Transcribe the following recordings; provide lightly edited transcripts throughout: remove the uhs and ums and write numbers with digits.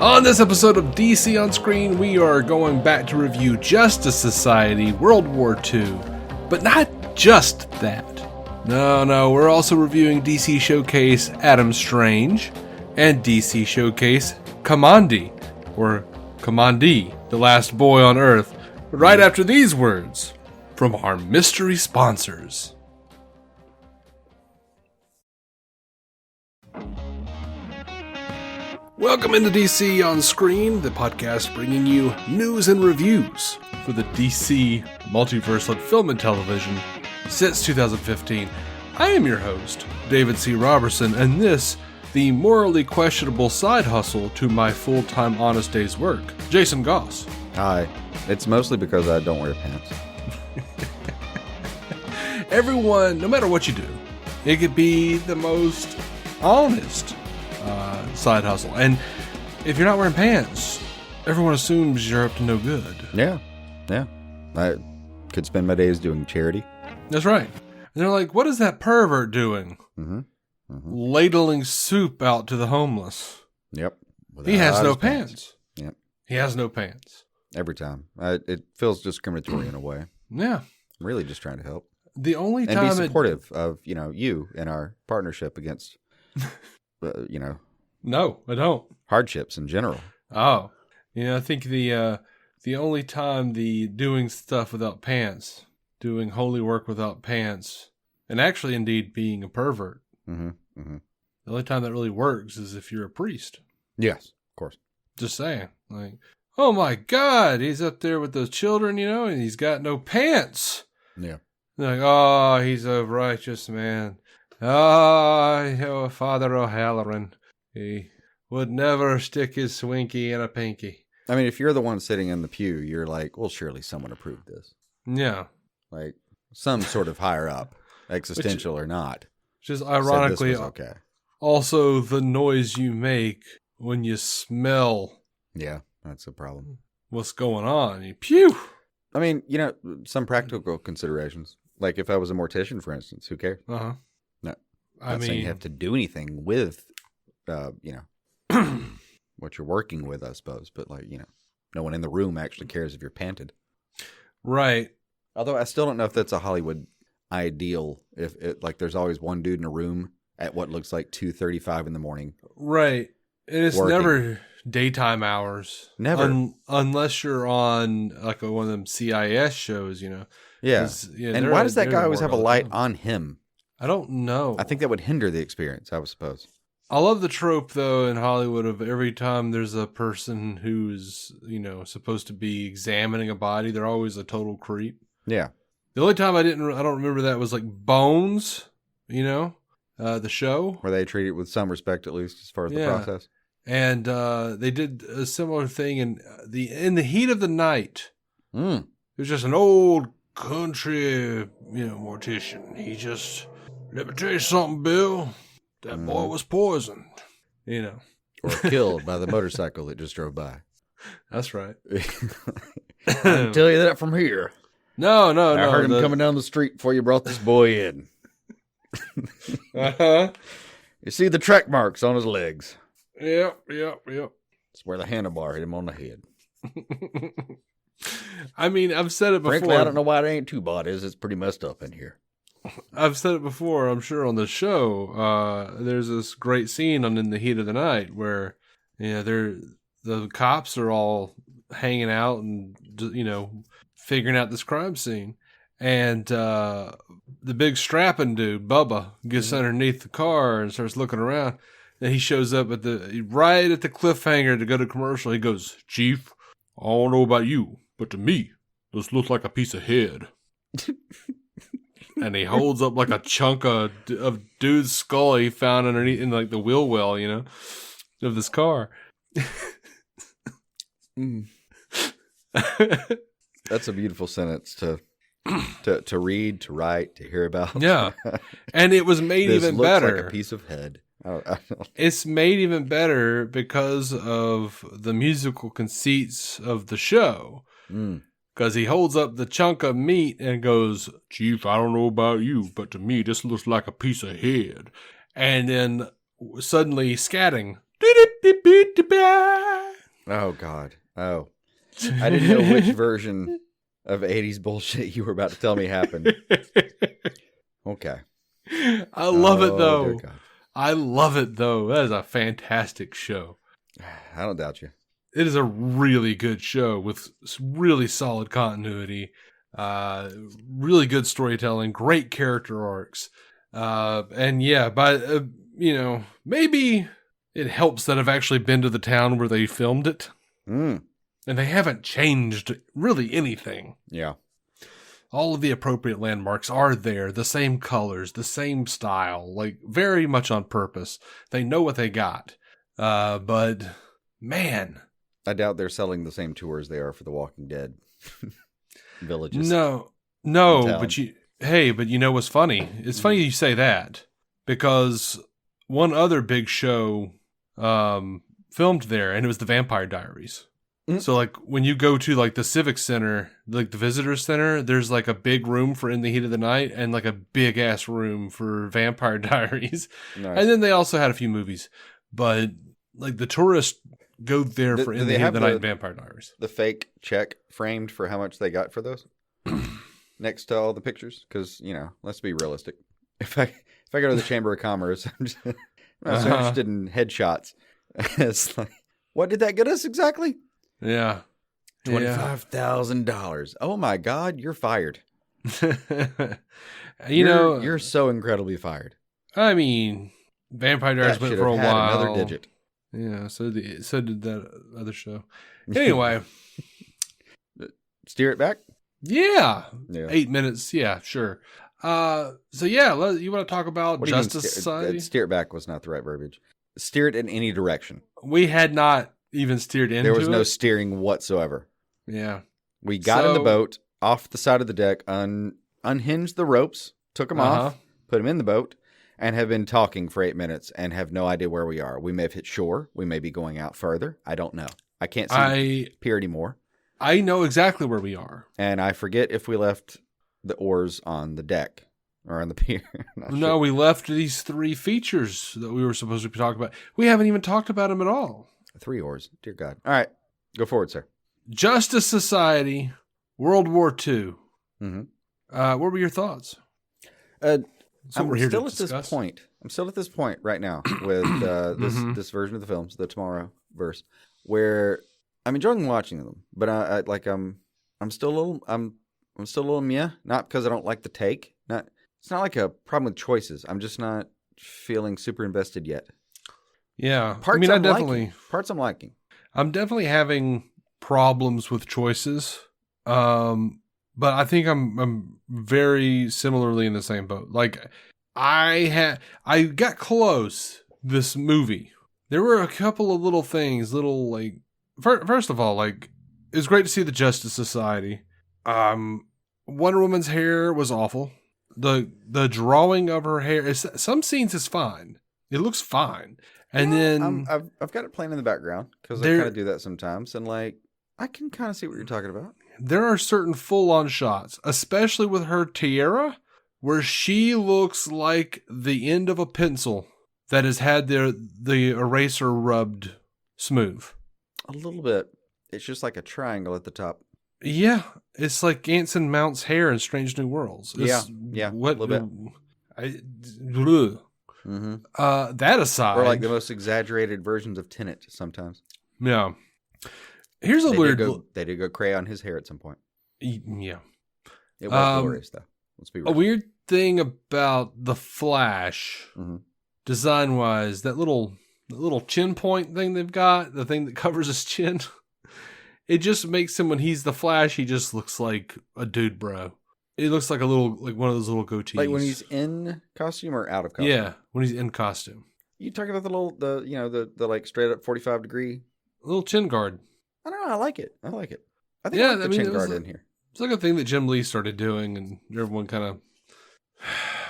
On this episode of DC On Screen, we are going back to review Justice Society World War II. But not just that. No, we're also reviewing DC Showcase Adam Strange and DC Showcase Kamandi, or Kamandi, the last boy on Earth, right after these words from our mystery sponsors. Welcome into DC On Screen, the podcast bringing you news and reviews for the DC multiverse of film and television since 2015. I am your host, David C. Robertson, and this, the morally questionable side hustle to my full-time honest day's work, Jason Goss. Hi. It's mostly because I don't wear pants. Everyone, no matter what you do, it could be the most honest side hustle. And if you're not wearing pants, everyone assumes you're up to no good. Yeah. I could spend my days doing charity. That's right. And they're like, what is that pervert doing? Ladling soup out to the homeless. Yep. He has no pants. Yep. He has no pants. Every time. It feels discriminatory in a way. Yeah. I'm really just trying to help. The only time and be supportive of, you and our partnership against, No, I don't. hardships in general. Oh. I think the only time the doing stuff without pants, doing holy work without pants, and actually indeed being a pervert, the only time that really works is if you're a priest. Yes, of course. Just saying. Like, oh my God, he's up there with those children, and he's got no pants. Yeah. They're like, oh, he's a righteous man. Oh, Father O'Halloran. He would never stick his swinky in a pinky. I mean, if you're the one sitting in the pew, you're like, well, surely someone approved this. Yeah. Like, some sort of higher up, existential or not. Just ironically, okay. Also the noise you make when you smell. Yeah, that's a problem. What's going on? You pew! I mean, some practical considerations. Like if I was a mortician, for instance, who cares? Uh-huh. No, not saying you have to do anything with, what you're working with, I suppose. But no one in the room actually cares if you're panted. Right. Although I still don't know if that's a Hollywood ideal. If there's always one dude in a room at what looks like 2:35 in the morning. Right. And it's working. never daytime hours. Never. Unless you're on like one of them CIS shows, Yeah. And why does that guy always have a light on him? I don't know. I think that would hinder the experience, I would suppose. I love the trope, though, in Hollywood of every time there's a person who's, supposed to be examining a body, they're always a total creep. Yeah. The only time I don't remember that was like Bones, the show. Where they treat it with some respect, at least, as far as the process. And they did a similar thing in the heat of the night. It was just an old country, mortician. He just, let me tell you something, Bill. That boy was poisoned, Or killed by the motorcycle that just drove by. That's right. I can tell you that from here. No. I heard him coming down the street before you brought this boy in. You see the track marks on his legs. Yep. It's where the handlebar hit him on the head. I mean, I've said it before. Frankly, I don't know why there ain't two bodies. It's pretty messed up in here. I've said it before, I'm sure, on the show. There's this great scene on In the Heat of the Night where, the cops are all hanging out and, figuring out this crime scene. And the big strapping dude, Bubba, gets underneath the car and starts looking around. And he shows up right at the cliffhanger to go to commercial. He goes, Chief, I don't know about you, but to me, this looks like a piece of head. And he holds up like a chunk of dude's skull he found underneath in like the wheel well, of this car. That's a beautiful sentence to read, to write, to hear about. Yeah, and it was made even better. This looks like a piece of head. It's made even better because of the musical conceits of the show. Because he holds up the chunk of meat and goes, Chief, I don't know about you, but to me, this looks like a piece of head. And then suddenly scatting. Oh, God. Oh. I didn't know which version of 80s bullshit you were about to tell me happened. Okay. I love it, Oh, dear though. God. I love it, though. That is a fantastic show. I don't doubt you. It is a really good show with really solid continuity, really good storytelling, great character arcs. And yeah, maybe it helps that I've actually been to the town where they filmed it. Mm. And they haven't changed really anything. Yeah. All of the appropriate landmarks are there, the same colors, the same style, like very much on purpose. They know what they got. But man, I doubt they're selling the same tours they are for the Walking Dead villages. no, but you know what's funny? It's funny you say that because one other big show filmed there, and it was the Vampire Diaries. Mm-hmm. So like when you go to like the Civic Center, like the Visitor Center, there's like a big room for In the Heat of the Night and like a big ass room for Vampire Diaries. Nice. And then they also had a few movies, but like the tourists go there for In the Heat of the Night and Vampire Diaries. The fake check framed for how much they got for those next to all the pictures, because let's be realistic. If I go to the Chamber of Commerce, I'm not so interested in headshots. It's like, what did that get us exactly? Yeah. $25,000. Oh my God, you're fired. You're so incredibly fired. I mean, Vampire Diaries went for a while. Another digit. Yeah, so did that other show. Anyway. Steer it back? Yeah. 8 minutes. Yeah, sure. So yeah, you want to talk about Justice Society? Steer it back was not the right verbiage. Steer it in any direction. We had not even steered into it. There was no steering whatsoever. Yeah. We got in the boat, off the side of the deck, unhinged the ropes, took them off, put them in the boat, and have been talking for 8 minutes and have no idea where we are. We may have hit shore. We may be going out further. I don't know. I can't see the pier anymore. I know exactly where we are. And I forget if we left the oars on the deck or on the pier. No, we left these 3 features that we were supposed to be talking about. We haven't even talked about them at all. 3 oars. Dear God. All right. Go forward, sir. Justice Society, World War II. Mm-hmm. What were your thoughts? I'm still at this point right now with this version of the films, the Tomorrowverse, where I'm enjoying watching them, but I'm still a little meh. Not because I don't like the take. It's not like a problem with choices. I'm just not feeling super invested yet. Yeah, parts I'm liking. I'm definitely having problems with choices, but I think I'm very similarly in the same boat. Like I got close this movie. There were a couple of little things, like first of all, like it was great to see the Justice Society. Wonder Woman's hair was awful. The drawing of her hair, some scenes is fine. It looks fine. And then I've got it playing in the background because I kind of do that sometimes, and like I can kind of see what you're talking about. There are certain full-on shots, especially with her tiara, where she looks like the end of a pencil that has had the eraser rubbed smooth. A little bit. It's just like a triangle at the top. Yeah, it's like Anson Mount's hair in Strange New Worlds. Yeah, what, a little bit. That aside, or like the most exaggerated versions of Tenet sometimes. Yeah. Here's they did go crayon his hair at some point. Yeah. It was glorious though. Let's be real. A weird thing about the Flash, design wise, that little chin point thing they've got, the thing that covers his chin, it just makes him, when he's the Flash, he just looks like a dude, bro. It looks like one of those little goatees. Like when he's in costume or out of costume? Yeah, when he's in costume. You talking about the like straight up 45 degree little chin guard? I don't know. I like it. I think I like the chin guard in here. It's like a thing that Jim Lee started doing, and everyone kind of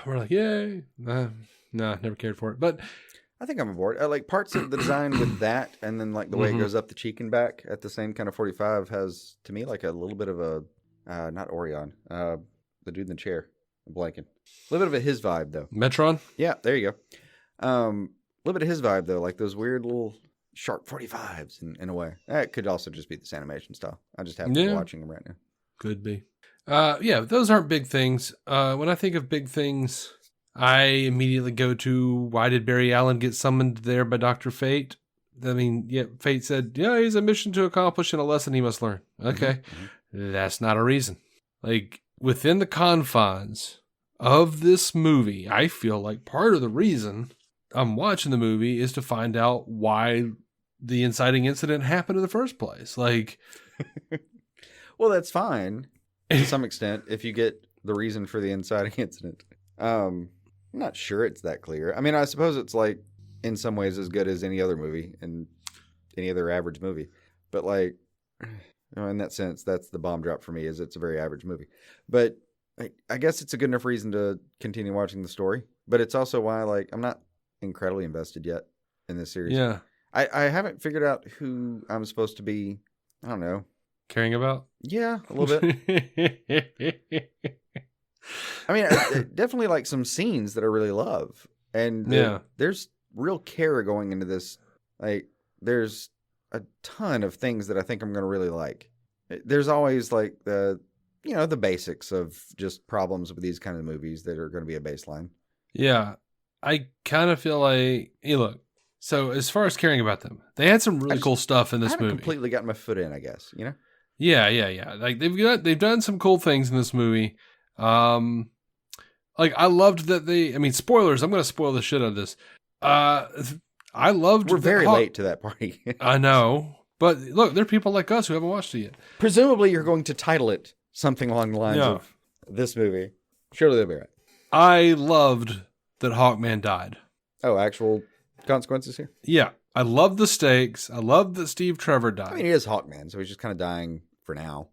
we're like, yay! Nah, never cared for it. But I think I'm aboard. I like parts of the design with that, and then like the way it goes up the cheek and back at the same kind of 45 has to me like a little bit of a not Orion, the dude in the chair, I'm blanking. A little bit of his vibe though. Metron. Yeah, there you go. A little bit of his vibe though, like those weird little sharp 45s in a way. That could also just be this animation style. I just haven't been watching them right now. Could be. Yeah, those aren't big things. When I think of big things, I immediately go to, why did Barry Allen get summoned there by Dr. Fate? I mean, yeah, Fate said, yeah, he's a mission to accomplish and a lesson he must learn. Okay. Mm-hmm. That's not a reason. Like, within the confines of this movie, I feel like part of the reason I'm watching the movie is to find out why the inciting incident happened in the first place. Like, well, that's fine to some extent if you get the reason for the inciting incident. I'm not sure it's that clear. I mean, I suppose it's like in some ways as good as any other movie and any other average movie. But like, in that sense, that's the bomb drop for me, is it's a very average movie. But I guess it's a good enough reason to continue watching the story. But it's also why, like, I'm not incredibly invested yet in this series. Yeah. I haven't figured out who I'm supposed to be, I don't know, caring about? Yeah, a little bit. I mean, definitely like some scenes that I really love. And there's real care going into this. Like, there's a ton of things that I think I'm going to really like. There's always like the basics of just problems with these kind of movies that are going to be a baseline. Yeah. I kind of feel like, hey, look, so as far as caring about them, they had some really cool stuff in this movie. I haven't completely gotten my foot in, I guess, you know? Yeah. Like they've done some cool things in this movie. Like I loved that spoilers, I'm going to spoil the shit out of this. I loved We're very late to that party. I know. But look, there are people like us who haven't watched it yet. Presumably you're going to title it something along the lines of this movie. Surely they'll be right. I loved that Hawkman died. Oh, actual consequences here? Yeah. I love the stakes. I love that Steve Trevor died. I mean, he is Hawkman, so he's just kind of dying for now.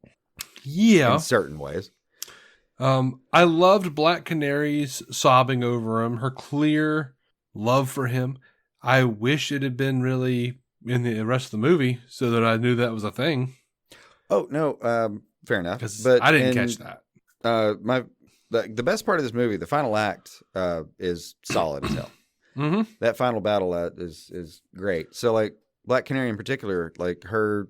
Yeah. In certain ways. I loved Black Canary's sobbing over him, her clear love for him. I wish it had been really in the rest of the movie so that I knew that was a thing. Oh, no. Fair enough. But I didn't catch that. The best part of this movie, the final act, is solid as hell. Mm-hmm. That final battle is great. So, like, Black Canary in particular, like her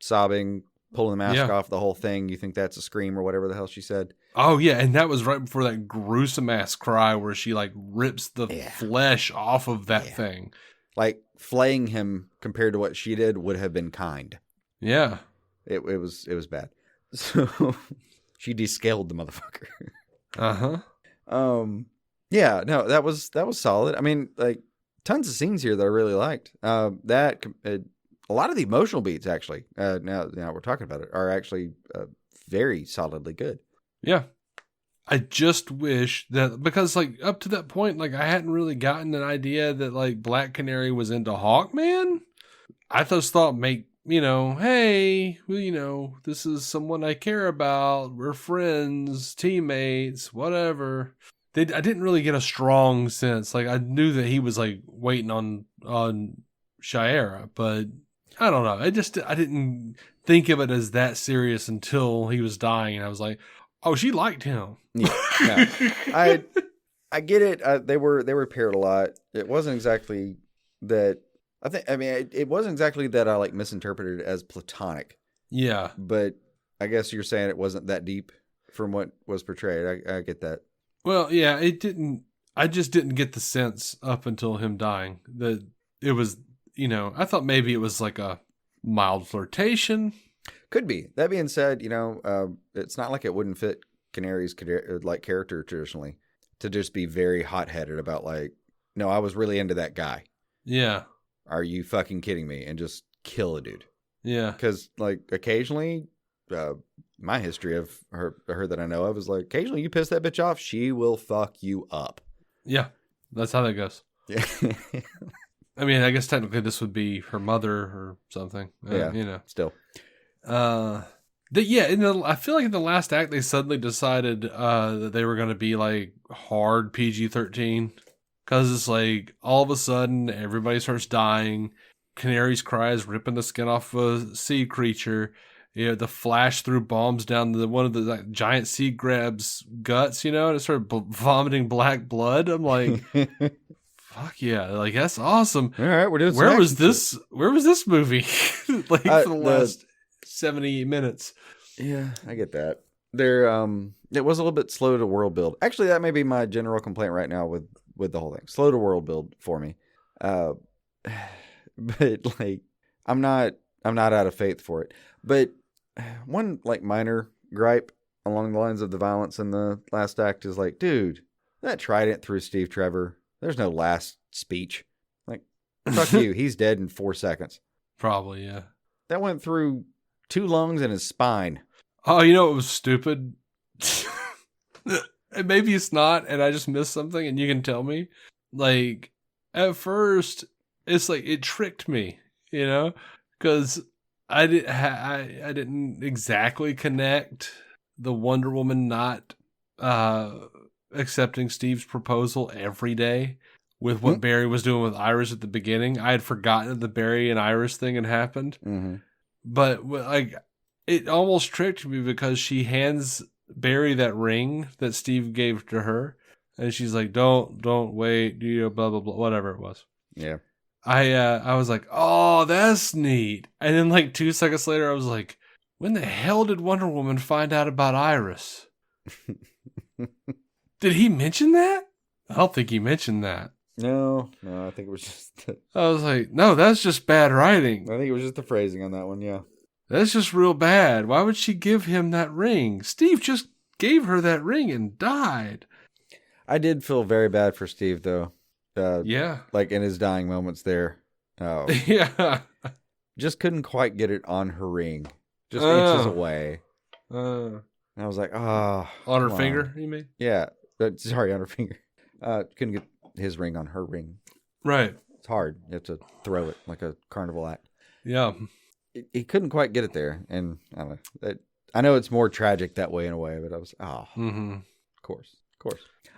sobbing, pulling the mask off, the whole thing, you think that's a scream or whatever the hell she said. Oh, yeah, and that was right before that gruesome-ass cry where she, like, rips the flesh off of that thing. Like, flaying him compared to what she did would have been kind. Yeah. It was bad. So... She descaled the motherfucker. Yeah, no, that was solid. I mean, like tons of scenes here that I really liked. A lot of the emotional beats actually. Now we're talking about it, are actually very solidly good. Yeah, I just wish that, because like up to that point, like I hadn't really gotten an idea that like Black Canary was into Hawkman. I just thought hey, this is someone I care about. We're friends, teammates, whatever. I didn't really get a strong sense. Like I knew that he was like waiting on Shiera, but I don't know. I didn't think of it as that serious until he was dying, and I was like, oh, she liked him. Yeah, no. I get it. They were paired a lot. It wasn't exactly that. It wasn't exactly that I like misinterpreted it as platonic. Yeah. But I guess you're saying it wasn't that deep from what was portrayed. I get that. Well, yeah, it didn't. I just didn't get the sense up until him dying that it was, I thought maybe it was like a mild flirtation. Could be. That being said, it's not like it wouldn't fit Canary's like character traditionally to just be very hot-headed about like, no, I was really into that guy. Yeah. Are you fucking kidding me? And just kill a dude. Yeah. Because, like, occasionally, my history of her that I know of is like, occasionally you piss that bitch off, she will fuck you up. Yeah. That's how that goes. Yeah. I mean, I guess technically this would be her mother or something. Still. I feel like in the last act, they suddenly decided that they were going to be, like, hard PG-13. Because it's like, all of a sudden, everybody starts dying. Canary's cries ripping the skin off a sea creature. The flash threw bombs down one of the like, giant sea crab's guts, and it started vomiting black blood. I'm like, fuck yeah, like that's awesome. All right, we're doing. Where was this movie? Like for the last 70 minutes. Yeah, I get that. It was a little bit slow to world build. Actually, that may be my general complaint right now with the whole thing. Slow to world build for me. But like, I'm not out of faith for it. But one like minor gripe along the lines of the violence in the last act is like, dude, that trident through Steve Trevor. There's no last speech. Like, fuck you. He's dead in 4 seconds. Probably, yeah. That went through 2 lungs and his spine. Oh, you know what was stupid? Maybe it's not, and I just missed something, and you can tell me. Like, at first, it's like it tricked me, you know, because I didn't exactly connect the Wonder Woman not accepting Steve's proposal every day with what Barry was doing with Iris at the beginning. I had forgotten that the Barry and Iris thing had happened, but like it almost tricked me because she hands Barry that ring that Steve gave to her, and she's like, "Don't wait, blah blah blah, whatever it was." Yeah. I was like, oh, that's neat. And then like 2 seconds later, I was like, when the hell did Wonder Woman find out about Iris? Did he mention that? I don't think he mentioned that. No, I think it was just... I was like, no, that's just bad writing. I think it was just the phrasing on that one, yeah. That's just real bad. Why would she give him that ring? Steve just gave her that ring and died. I did feel very bad for Steve, though. Yeah. Like in his dying moments there. Oh. Yeah. Just couldn't quite get it on her ring. Just inches away. And I was like, oh. On her finger, you mean? Yeah. Sorry, on her finger. Couldn't get his ring on her ring. Right. It's hard. You have to throw it like a carnival act. Yeah. He couldn't quite get it there. And I don't know. I know it's more tragic that way in a way, but I was, of course.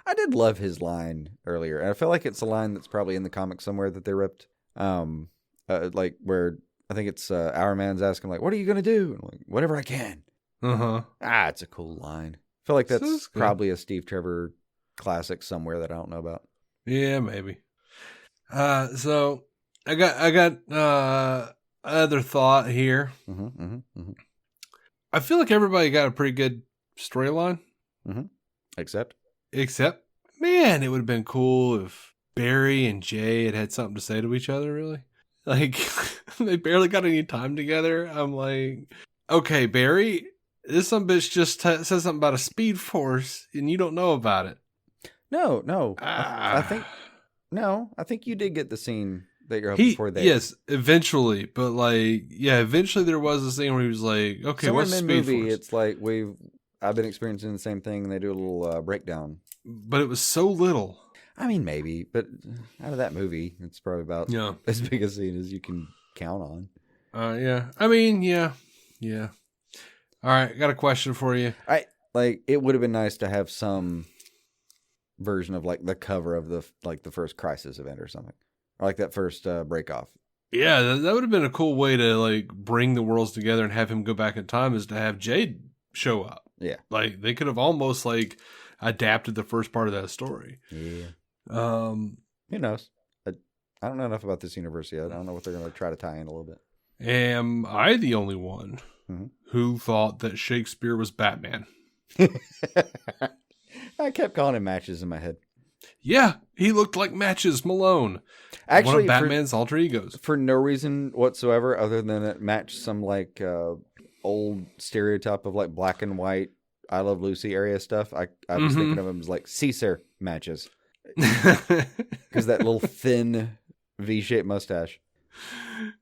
I did love his line earlier. And I feel like it's a line that's probably in the comic somewhere that they ripped. Like where I think it's Our Man's asking, like, what are you going to do? And I'm like, whatever I can. It's a cool line. I feel like that's probably a Steve Trevor classic somewhere that I don't know about. Yeah, maybe. So I got another thought here. I feel like everybody got a pretty good storyline. Except, man, it would have been cool if Barry and Jay had something to say to each other, really. Like, they barely got any time together. I'm like, okay, Barry, this some bitch just says something about a speed force, and you don't know about it. No. I think you did get the scene that you're hoping for there. Yes, eventually. But, like, eventually there was a scene where he was like, okay, somewhere what's in speed movie, force? It's like I've been experiencing the same thing, and they do a little breakdown. But it was so little. I mean, maybe, but out of that movie, it's probably about as big a scene as you can count on. Yeah. I mean, yeah. All right, I got a question for you. It would have been nice to have some version of like the cover of the first Crisis event or something, or like that first break off. Yeah, that would have been a cool way to like bring the worlds together and have him go back in time, is to have Jade show up. Yeah, like they could have almost like adapted the first part of that story. Yeah. Who knows? I don't know enough about this universe yet. I don't know what they're going to try to tie in a little bit. Am I the only one who thought that Shakespeare was Batman? I kept calling him Matches in my head. Yeah, he looked like Matches Malone. Actually, one of Batman's alter egos. For no reason whatsoever other than it matched some like old stereotype of like black and white I Love Lucy area stuff. I was thinking of him as like Caesar Matches. Because that little thin V-shaped mustache.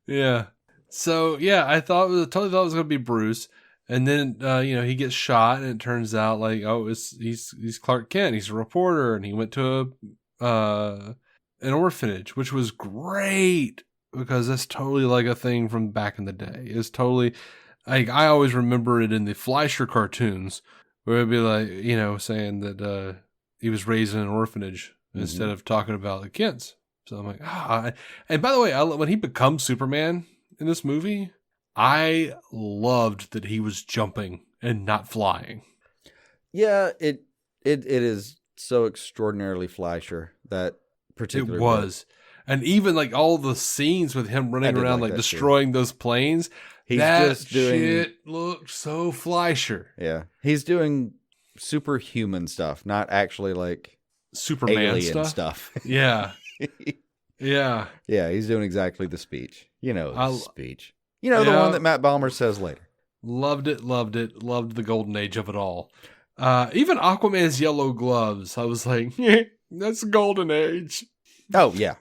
Yeah. So I totally thought it was going to be Bruce, and then he gets shot, and it turns out like he's Clark Kent. He's a reporter, and he went to an orphanage, which was great because that's totally like a thing from back in the day. It's totally like I always remember it in the Fleischer cartoons where it'd be like saying that he was raised in an orphanage. Instead of talking about the kids. So I'm like, and by the way, when he becomes Superman in this movie, I loved that he was jumping and not flying. Yeah, it is so extraordinarily Fleischer, that particular. It was. And even like all the scenes with him running around like destroying those planes, shit looked so Fleischer. Yeah. He's doing superhuman stuff, not actually like Superman alien stuff. Yeah. Yeah. Yeah, he's doing exactly the speech. The speech. The one that Matt Balmer says later. Loved it. Loved the golden age of it all. Even Aquaman's yellow gloves, I was like, that's the golden age. Oh, yeah.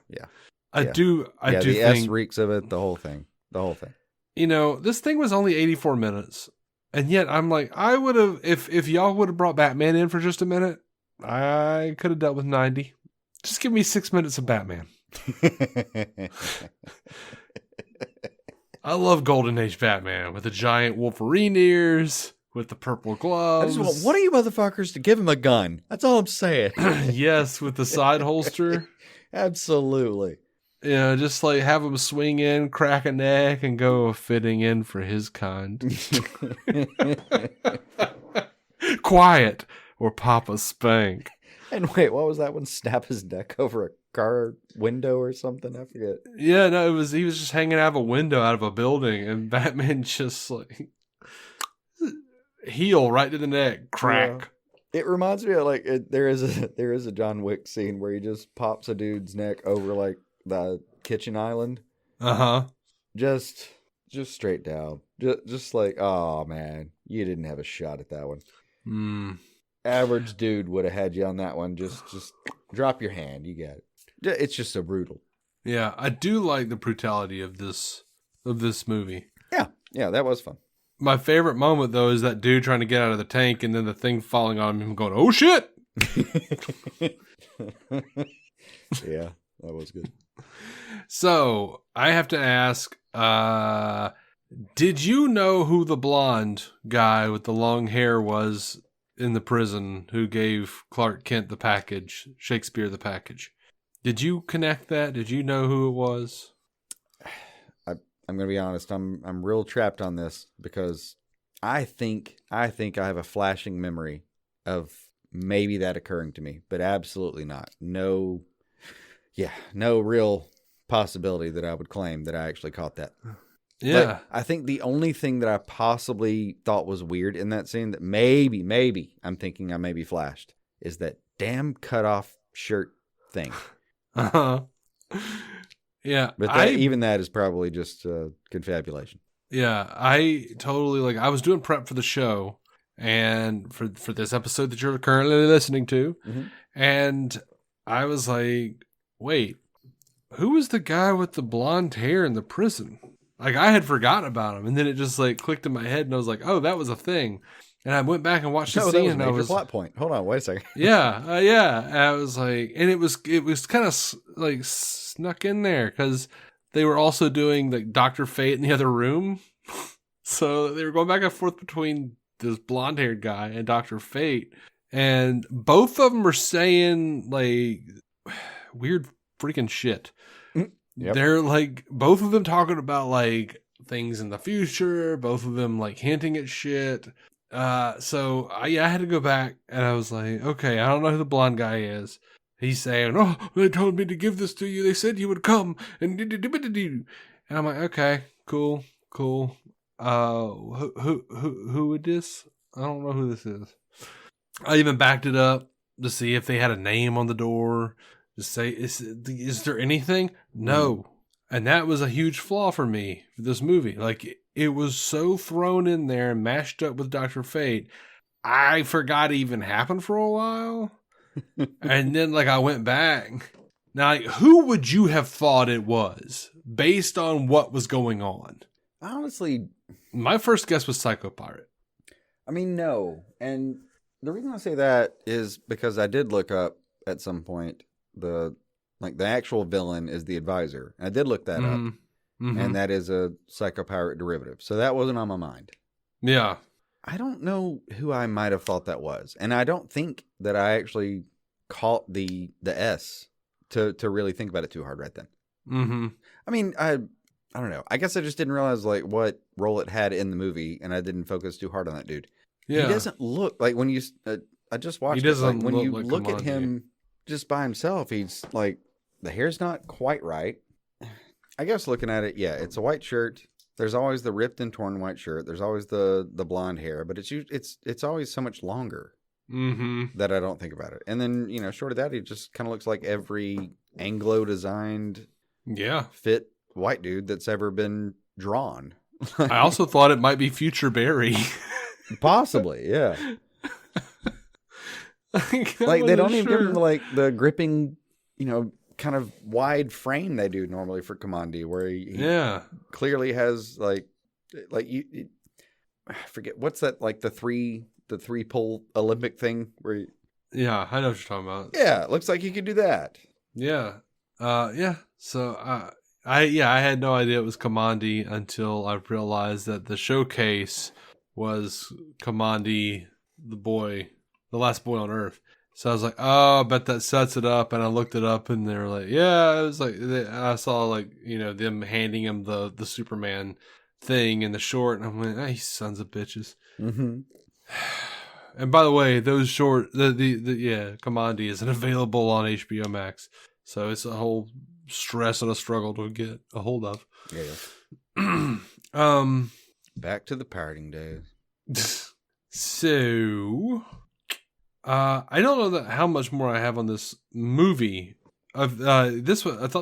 I do the think S reeks of it, the whole thing. This thing was only 84 minutes. And yet I'm like, I would have, if y'all would have brought Batman in for just a minute, I could have dealt with 90. Just give me 6 minutes of Batman. I love Golden Age Batman with the giant Wolverine ears, with the purple gloves. I just want one of you motherfuckers to give him a gun. That's all I'm saying. Yes, with the side holster. Absolutely. Just like have him swing in, crack a neck, and go fitting in for his kind. Quiet, or Papa spank. And wait, what was that one? Snap his neck over a car window or something? I forget. Yeah, no, he was just hanging out of a window out of a building, and Batman just like heel right to the neck, crack. Yeah. It reminds me of there is a John Wick scene where he just pops a dude's neck over like the kitchen island. Just straight down. Just like, oh man, you didn't have a shot at that one. Average dude would have had you on that one. Just drop your hand. You got it. It's just so brutal. Yeah, I do like the brutality of this movie. Yeah, that was fun. My favorite moment though is that dude trying to get out of the tank and then the thing falling on him, going, "Oh shit!" Yeah, that was good. So I have to ask, did you know who the blonde guy with the long hair was in the prison who gave Clark Kent the package, Shakespeare the package? Did you connect that? Did you know who it was? I'm going to be honest. I'm real trapped on this because I think I have a flashing memory of maybe that occurring to me, but absolutely not. No real possibility that I would claim that I actually caught that. Yeah. But I think the only thing that I possibly thought was weird in that scene that maybe I'm thinking I maybe flashed is that damn cutoff shirt thing. Yeah. But even that is probably just confabulation. Yeah. I totally I was doing prep for the show and for this episode that you're currently listening to. Mm-hmm. And I was like, wait, who was the guy with the blonde hair in the prison? Like, I had forgotten about him, and then it just clicked in my head, and I was like, "Oh, that was a thing." And I went back and watched the scene, and I was plot point. Hold on, wait a second. Yeah. And I was like, and it was kind of snuck in there because they were also doing Dr. Fate in the other room, so they were going back and forth between this blonde-haired guy and Dr. Fate, and both of them were saying weird freaking shit. Yep. They're both of them talking about things in the future, both of them hinting at shit. So I had to go back and I was like, okay, I don't know who the blonde guy is. He's saying, "Oh, they told me to give this to you. They said you would come." And I'm like, okay, cool. Who would this? I don't know who this is. I even backed it up to see if they had a name on the door. Just say, is there anything? No. And that was a huge flaw for me for this movie. It was so thrown in there and mashed up with Dr. Fate. I forgot it even happened for a while. And then I went back. Now, who would you have thought it was based on what was going on? Honestly, my first guess was Psycho Pirate. I mean, no. And the reason I say that is because I did look up at some point the actual villain is the advisor. And I did look that up. Mm-hmm. And that is a Psycho Pirate derivative. So that wasn't on my mind. Yeah. I don't know who I might have thought that was. And I don't think that I actually caught the S to really think about it too hard right then. Mm-hmm. I mean, I don't know. I guess I just didn't realize what role it had in the movie, and I didn't focus too hard on that dude. Yeah. He doesn't look when you. I just watched. He doesn't. When you look at him just by himself, he's the hair's not quite right. I guess looking at it, yeah, it's a white shirt. There's always the ripped and torn white shirt. There's always the blonde hair, but it's always so much longer that I don't think about it. And then, you know, short of that, he just kind of looks like every Anglo designed, fit white dude that's ever been drawn. I also thought it might be future Barry. Possibly, yeah. Like they don't even give him like the gripping, you know, kind of wide frame they do normally for Kamandi, where he clearly has like you I forget what's that, like the three pull Olympic thing where I know what you're talking about. Yeah, it looks like he could do that. So I had no idea it was Kamandi until I realized that the showcase was Kamandi, the last boy on Earth. So I was like, oh, I bet that sets it up. And I looked it up, and they were like, yeah, it was like, I saw like, you know, them handing him the Superman thing in the short, and I went, hey, sons of bitches. Mm-hmm. And by the way, those short, Kamandi isn't available on HBO Max, so it's a whole stress and a struggle to get a hold of. Yeah. Back to the pirating days. So, I don't know how much more I have on this movie. I thought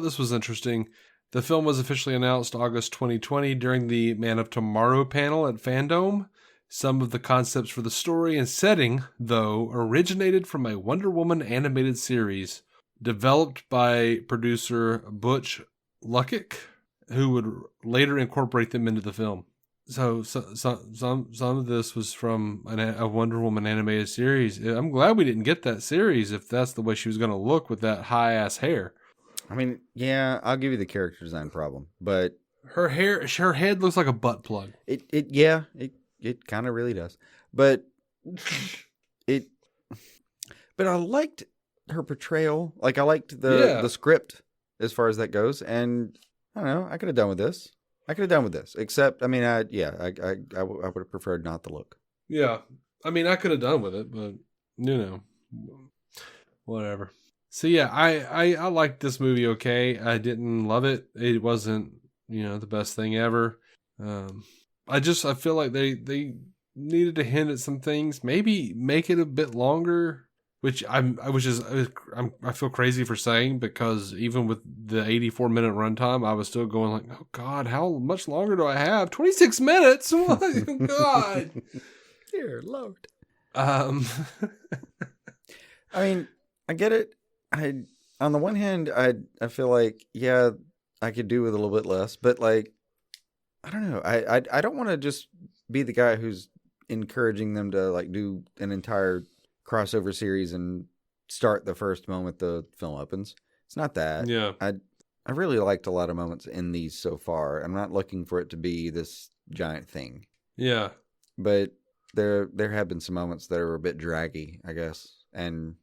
this was interesting. The film was officially announced August 2020 during the Man of Tomorrow panel at Fandom. Some of the concepts for the story and setting, though, originated from a Wonder Woman animated series developed by producer Butch Lukic, who would later incorporate them into the film. So some of this was from a Wonder Woman animated series. I'm glad we didn't get that series if that's the way she was going to look with that high-ass hair. I mean, yeah, I'll give you the character design problem, but her head looks like a butt plug. It kind of really does. But I liked her portrayal. Like I liked the script as far as that goes, and I don't know, I could have done with this. Except, I mean, I would have preferred not the look. Yeah. I mean, I could have done with it, but you know, whatever. So yeah, I liked this movie okay. I didn't love it. It wasn't, you know, the best thing ever. I feel like they needed to hint at some things. Maybe make it a bit longer, which I feel crazy for saying, because even with the 84-minute runtime, I was still going like, oh God, how much longer do I have? 26 minutes. Oh God, dear Lord. I mean, I get it. On the one hand, I feel like, yeah, I could do with a little bit less, but like, I don't know. I don't want to just be the guy who's encouraging them to like do an entire crossover series and start the first moment the film opens. It's not that. Yeah. I really liked a lot of moments in these so far. I'm not looking for it to be this giant thing. Yeah. But there have been some moments that are a bit draggy, I guess. And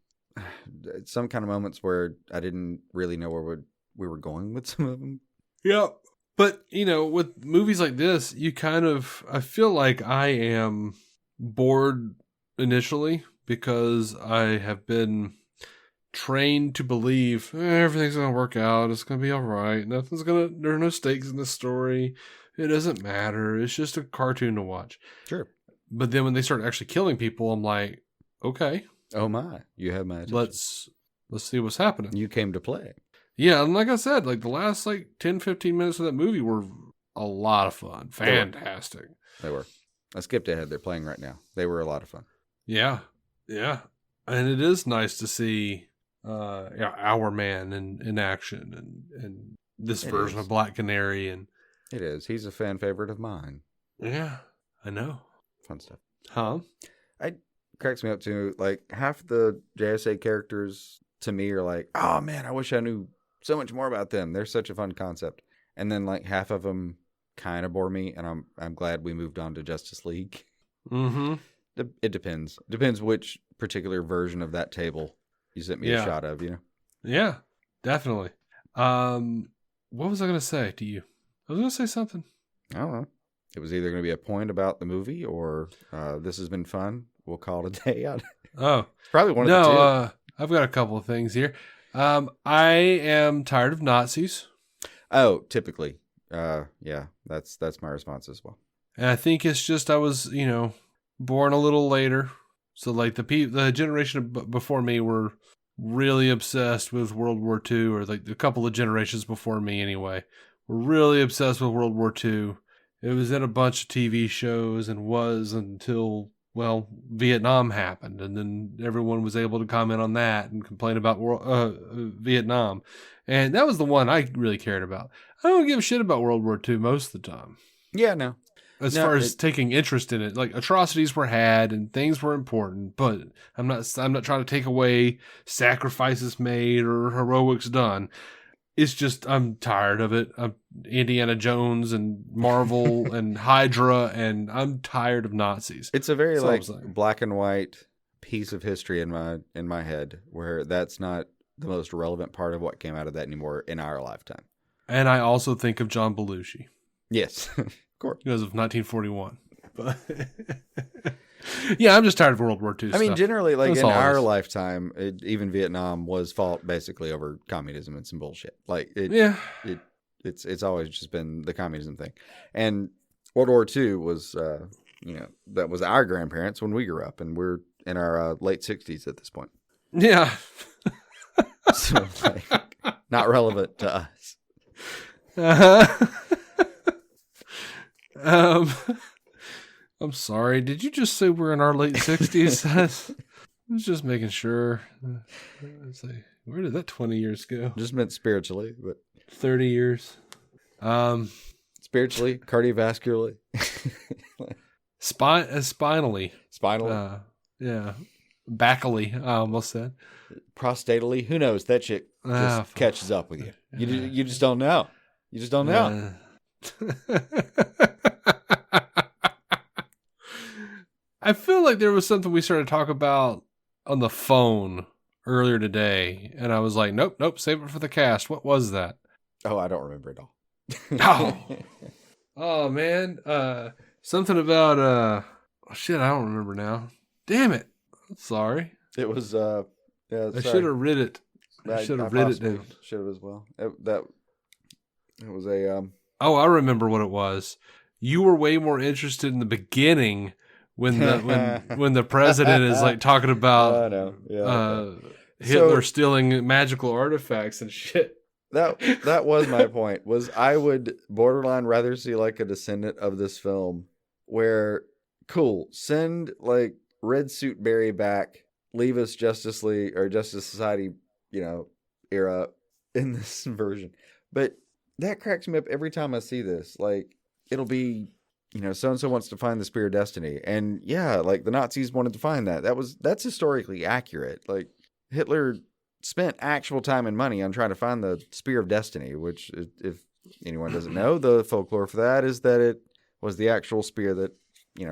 some kind of moments where I didn't really know where we were going with some of them. Yeah. But, you know, with movies like this, I feel like I am bored initially because I have been trained to believe everything's going to work out. It's going to be all right. There are no stakes in the story. It doesn't matter. It's just a cartoon to watch. Sure. But then when they start actually killing people, I'm like, okay. Oh my, you have my attention. Let's see what's happening. You came to play. Yeah, and like I said, like the last 10-15 minutes of that movie were a lot of fun. Fantastic. They were. I skipped ahead. They're playing right now. They were a lot of fun. Yeah. Yeah. And it is nice to see our man in action and this version of Black Canary. And it is. He's a fan favorite of mine. Yeah, I know. Fun stuff. Huh? It cracks me up too. Like half the JSA characters to me are like, oh man, I wish I knew so much more about them. They're such a fun concept. And then like half of them kind of bore me, and I'm glad we moved on to Justice League. Mm-hmm. It depends. Depends which particular version of that table you sent me a shot of, you know? Yeah, definitely. What was I going to say to you? I was going to say something. I don't know. It was either going to be a point about the movie or this has been fun. We'll call it a day out. Oh. Probably one of the two. I've got a couple of things here. I am tired of Nazis. Oh, typically. Yeah, that's my response as well. And I think it's just I was, born a little later. So like the generation before me were really obsessed with World War II, or like a couple of generations before me anyway, were really obsessed with World War II. It was in a bunch of TV shows and was until, well, Vietnam happened. And then everyone was able to comment on that and complain about Vietnam. And that was the one I really cared about. I don't give a shit about World War II most of the time. Yeah, no. As far as taking interest in it, like atrocities were had and things were important, but I'm not trying to take away sacrifices made or heroics done. It's just I'm tired of it. I'm Indiana Jones and Marvel and Hydra, and I'm tired of Nazis. It's a very black and white piece of history in my head, where that's not the most relevant part of what came out of that anymore in our lifetime. And I also think of John Belushi. Yes. Because of 1941. But yeah, I'm just tired of World War II stuff. I mean, generally, like in our lifetime, even Vietnam was fought basically over communism and some bullshit. Like, it's always just been the communism thing. And World War II was, that was our grandparents when we grew up, and we're in our late 60s at this point. Yeah. So, like, not relevant to us. Uh-huh. I'm sorry. Did you just say we're in our late 60s? I was just making sure. I was like, where did that 20 years go? Just meant spiritually, but 30 years. Spiritually, cardiovascularly, spinally. Spinally. Yeah. Backally, I almost said. Prostatally. Who knows? That shit just catches up with you. You just don't know. You just don't know. I feel like there was something we started to talk about on the phone earlier today, and I was like, nope, save it for the cast. What was that? Oh, I don't remember it all. Oh man. Something about shit, I don't remember now. Damn it. Sorry. It was I should have read it. I should have read it down. Should have as well. It was a Oh, I remember what it was. You were way more interested in the beginning when the president is like talking about Hitler stealing magical artifacts and shit. That was my point. Was I would borderline rather see like a descendant of this film where send like Red Suit Barry back, leave us Justice League or Justice Society, era in this version. But that cracks me up every time I see this. Like, it'll be, so-and-so wants to find the Spear of Destiny. And yeah, like the Nazis wanted to find that. That's historically accurate. Like, Hitler spent actual time and money on trying to find the Spear of Destiny, which, if anyone doesn't know, the folklore for that is that it was the actual spear that,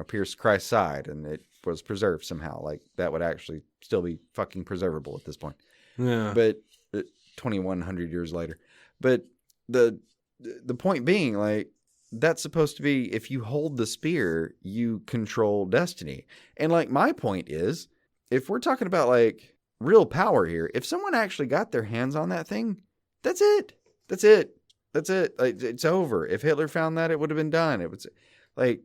pierced Christ's side, and it was preserved somehow. Like, that would actually still be fucking preservable at this point. Yeah. But 2,100 years later. But the point being, like, that's supposed to be, if you hold the spear, you control destiny. And like, my point is, if we're talking about like real power here, if someone actually got their hands on that thing, that's it. Like, it's over. If Hitler found that, it would have been done. It was like,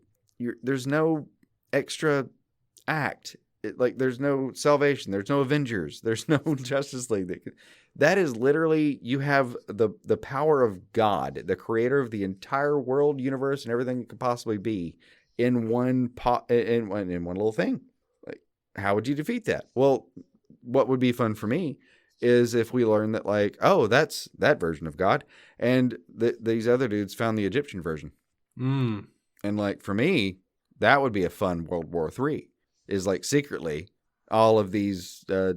there's no extra act. There's no salvation. There's no Avengers. There's no Justice League. That is literally, you have the power of God, the creator of the entire world, universe, and everything it could possibly be in one little thing. Like, how would you defeat that? Well, what would be fun for me is if we learn that, like, oh, that's that version of God, and these other dudes found the Egyptian version. And like, for me, that would be a fun World War III. Is like secretly all of these tiny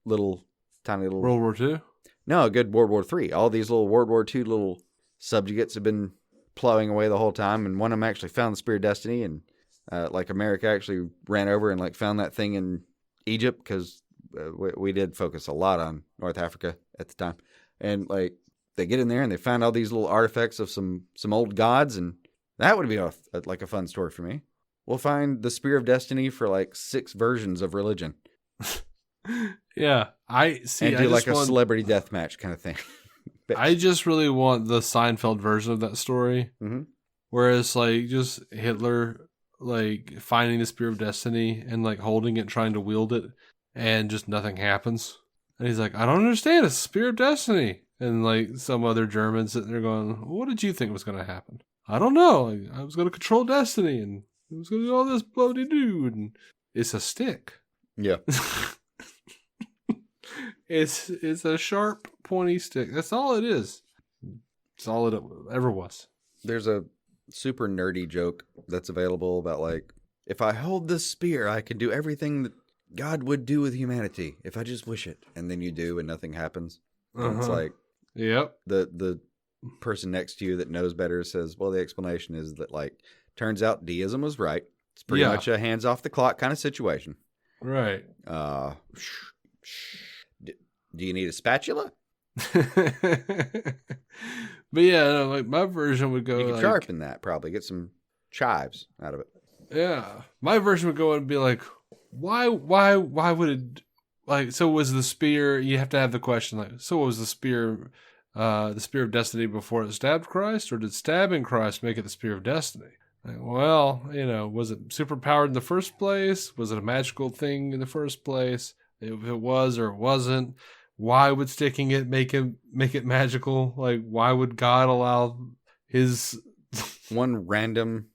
little World War II? No, a good World War III. All these little World War II little subjugates have been plowing away the whole time, and one of them actually found the Spear of Destiny, and like America actually ran over and like found that thing in Egypt, because we did focus a lot on North Africa at the time, and like they get in there and they find all these little artifacts of some old gods, and that would be a fun story for me. We'll find the Spear of Destiny for like 6 versions of religion. Yeah, I see. And do like a celebrity death match kind of thing. I just really want the Seinfeld version of that story, where it's like just Hitler like finding the Spear of Destiny and like holding it, trying to wield it, and just nothing happens. And he's like, I don't understand. It's a Spear of Destiny. And like some other Germans sitting there going, what did you think was going to happen? I don't know. Like, I was going to control destiny and it was going to do all this bloody do. And it's a stick. Yeah. It's a sharp, pointy stick. That's all it is. It's all it ever was. There's a super nerdy joke that's available about like, if I hold this spear, I can do everything that God would do with humanity if I just wish it. And then you do and nothing happens. And it's like, yep. The person next to you that knows better says, well, the explanation is that like, turns out deism was right. It's pretty much a hands off the clock kind of situation. Right. Do you need a spatula? But yeah, no, like my version would go. You could like, sharpen that probably. Get some chives out of it. Yeah, my version would go and be like, why would it? Like, so was the spear? You have to have the question like, so was the spear of destiny before it stabbed Christ, or did stabbing Christ make it the spear of destiny? Like, well, was it super powered in the first place? Was it a magical thing in the first place? If it was or it wasn't, why would sticking it make it magical? Like, why would God allow his one random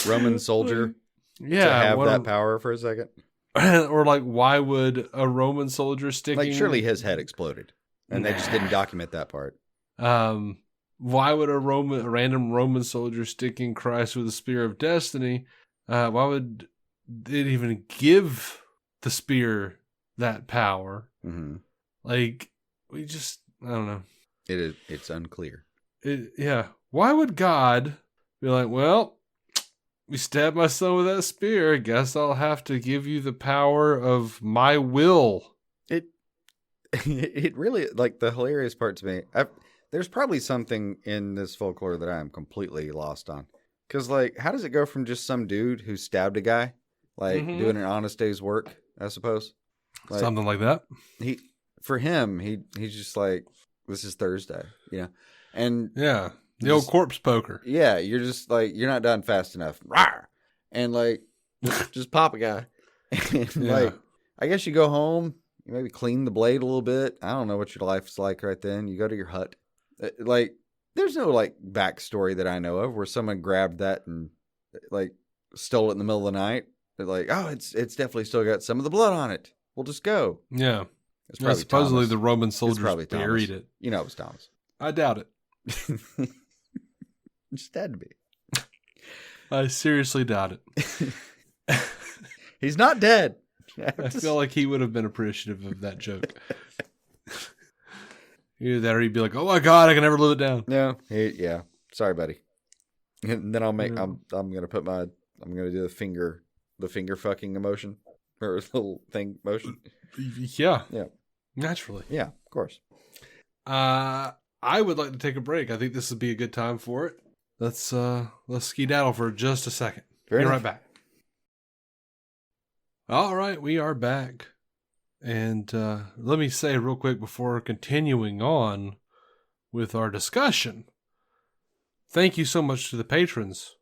Roman soldier to have that power for a second? Or like, why would a Roman soldier sticking... Like, surely his head exploded, and they just didn't document that part. Why would a random Roman soldier sticking Christ with a spear of destiny, why would it even give the spear that power? Mm-hmm. Like, I don't know. It's unclear. Why would God be like, well, you stabbed my son with that spear, I guess I'll have to give you the power of my will. It really, like, the hilarious part to me, there's probably something in this folklore that I am completely lost on. Because, like, how does it go from just some dude who stabbed a guy, like, doing an honest day's work, I suppose? Like, something like that. For him, he's just like, this is Thursday, And yeah, the old corpse poker. Yeah, you're just like, you're not done fast enough. Rawr! And like, just pop a guy. And like, I guess you go home, you maybe clean the blade a little bit. I don't know what your life's like right then. You go to your hut. Like, there's no like backstory that I know of where someone grabbed that and like stole it in the middle of the night. They're like, oh, it's definitely still got some of the blood on it. We'll just go. Yeah. It's probably supposedly Thomas. The Roman soldiers buried it. You know it was Thomas. I doubt it. Just had to be. I seriously doubt it. He's not dead. I feel like he would have been appreciative of that joke. Either that or he'd be like, oh my God, I can never live it down. No. Yeah. Sorry, buddy. And then I'm going to do the finger fucking emotion or the little thing motion. Yeah. Naturally. Yeah, of course. I would like to take a break. I think this would be a good time for it. Let's skedaddle for just a second. Be right back. All right, we are back. And let me say real quick before continuing on with our discussion, thank you so much to the patrons.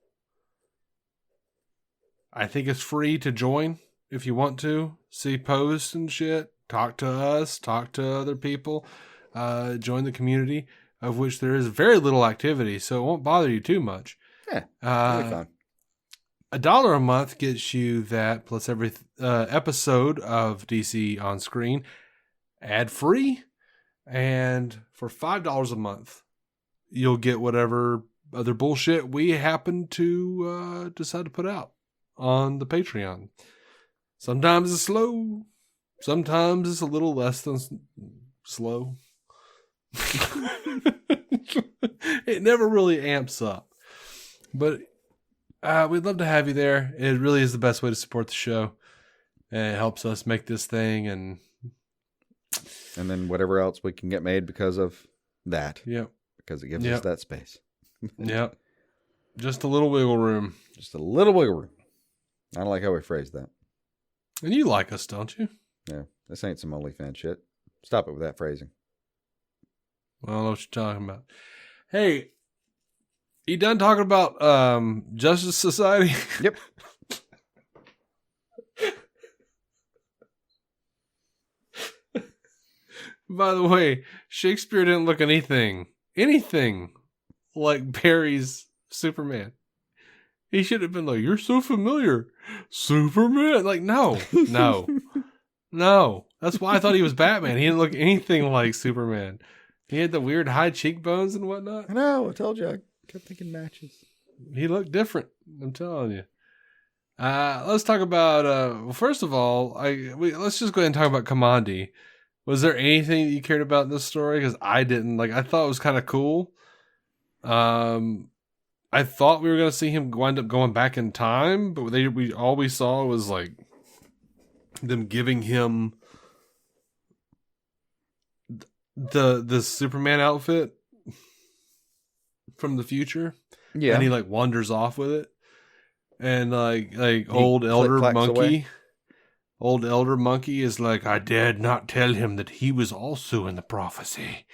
I think it's free to join if you want to. See posts and shit. Talk to us. Talk to other people. Join the community, of which there is very little activity, so it won't bother you too much. Yeah, really fun. $1 a month gets you that, plus every episode of DC on screen, ad-free. And for $5 a month, you'll get whatever other bullshit we happen to decide to put out on the Patreon. Sometimes it's slow. Sometimes it's a little less than slow. It never really amps up. But we'd love to have you there. It really is the best way to support the show. And it helps us make this thing. And then whatever else we can get made because of that. Yep. Because it gives us that space. Yep. Just a little wiggle room. Just a little wiggle room. I don't like how we phrase that. And you like us, don't you? Yeah. This ain't some OnlyFans shit. Stop it with that phrasing. I don't know what you're talking about. Hey, you done talking about Justice Society? Yep. By the way, Shakespeare didn't look anything like Barry's Superman. He should have been like, "You're so familiar, Superman." Like, no. That's why I thought he was Batman. He didn't look anything like Superman. He had the weird high cheekbones and whatnot. I know. I told you. I kept thinking matches. He looked different. I'm telling you. Let's talk about. Well, first of all, let's just go ahead and talk about Kamandi. Was there anything that you cared about in this story? Because I didn't. Like, I thought it was kind of cool. I thought we were going to see him wind up going back in time, but all we saw was like them giving him the Superman outfit from the the Yeah. And he like wanders off with it. And like old elder monkey. Old elder monkey is like, I dared not tell him that he was also in the prophecy.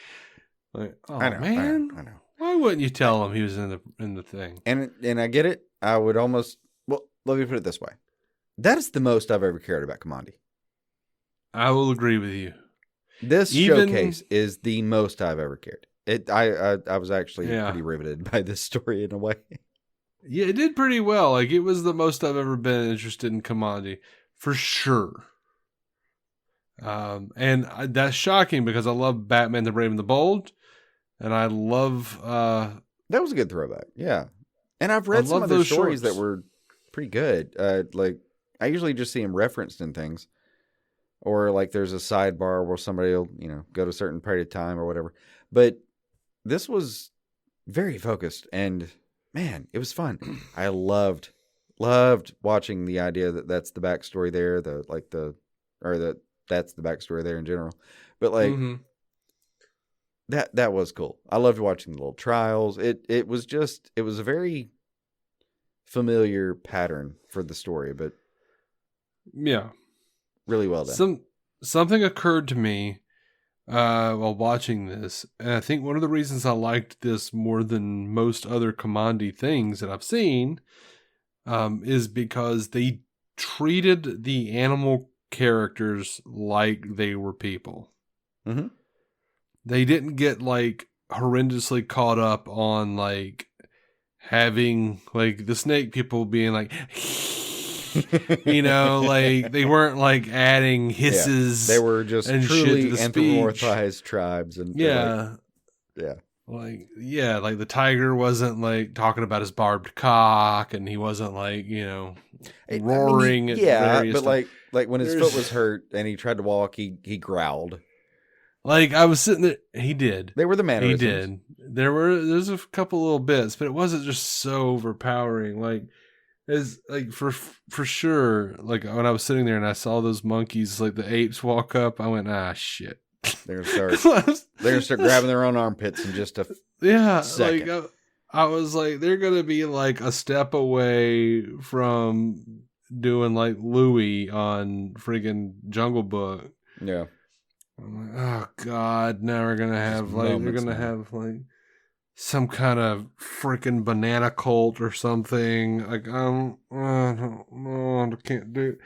Like, oh, I know. Why wouldn't you tell him he was in the thing? And I get it. I would almost, well, let me put it this way. That is the most I've ever cared about Kamandi. I will agree with you. This showcase is the most I've ever cared. I was actually pretty riveted by this story in a way. Yeah, it did pretty well. Like, it was the most I've ever been interested in Kamandi, for sure. And that's shocking because I love Batman the Brave and the Bold, and I love that was a good throwback. Yeah, and I've read some other stories that were pretty good. Like, I usually just see them referenced in things, or like there's a sidebar where somebody will go to a certain period of time or whatever. But this was very focused, and man, it was fun. I loved watching the idea that that's the backstory there, that's the backstory there in general. But like that was cool. I loved watching the little trials. It was a very familiar pattern for the story, but yeah, really well done. Something occurred to me while watching this, and I think one of the reasons I liked this more than most other Kamandi things that I've seen is because they treated the animal characters like they were people. Mm-hmm. They didn't get like horrendously caught up on like having like the snake people being like like they weren't like adding hisses. They were just and truly shit to anthropomorphized tribes, and like the tiger wasn't like talking about his barbed cock, and he wasn't like roaring. But like when his foot was hurt and he tried to walk, he growled. Like, I was sitting there, he did. They were the mannerisms. He did. There's a couple little bits, but it wasn't just so overpowering. Like, as like for sure. Like when I was sitting there and I saw those monkeys, like the apes walk up, I went, shit. They're gonna start grabbing their own armpits in just a second. Like I was like, they're gonna be like a step away from doing like Louis on friggin' Jungle Book. Yeah. I'm like, oh God, now we're gonna have like some kind of freaking banana cult or something. Like, I don't know, I can't do it.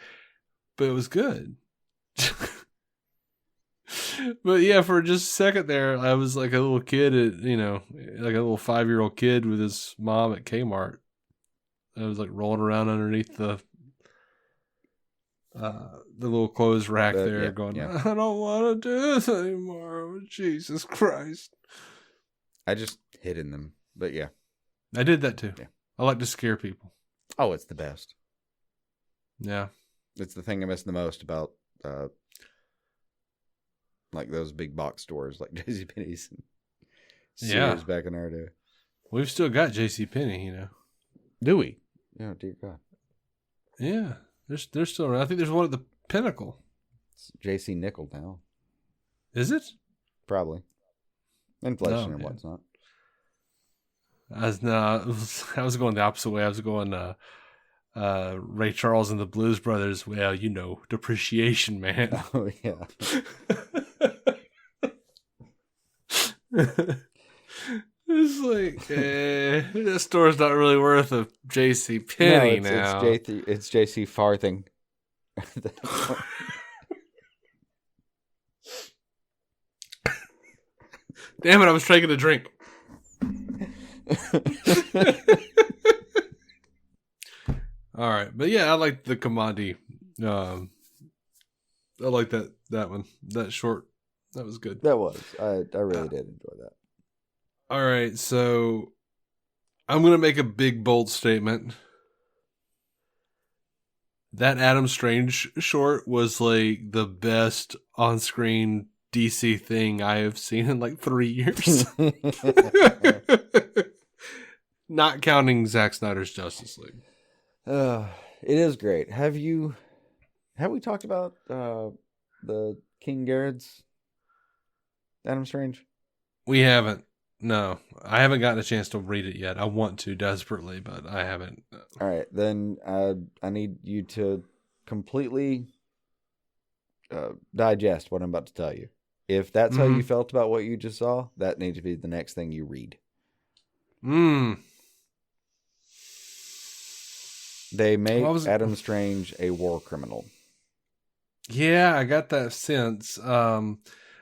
But it was good. But yeah, for just a second there, I was like a little kid like a little 5-year-old kid with his mom at Kmart. I was like rolling around underneath the little clothes rack there going, I don't want to do this anymore. Oh, Jesus Christ. I just hid in them. But yeah. I did that too. Yeah. I like to scare people. Oh, it's the best. Yeah. It's the thing I miss the most about like those big box stores like JCPenney's and Sears back in our day. We've still got JCPenney, Do we? Oh, dear God. Yeah. They're still around. I think there's one at the Pinnacle. It's JC Nickel now. Is it? Probably. Inflation and what's not. I was going the opposite way. I was going Ray Charles and the Blues Brothers. Well, depreciation, man. Oh yeah. It's like, that store's not really worth a J.C. Penney now. It's J.C. Farthing. Damn it! I was taking a drink. All right, but yeah, I like the Kamandi. I like that one. That short. That was good. That was. I really did enjoy that. All right, so I'm going to make a big, bold statement. That Adam Strange short was like the best on-screen DC thing I have seen in like 3 years. Not counting Zack Snyder's Justice League. It is great. Have we talked about the King Garrett's Adam Strange? We haven't. No, I haven't gotten a chance to read it yet. I want to desperately, but I haven't. All right, then I need you to completely digest what I'm about to tell you. If that's how you felt about what you just saw, that needs to be the next thing you read. They make Adam Strange a war criminal. Yeah, I got that sense.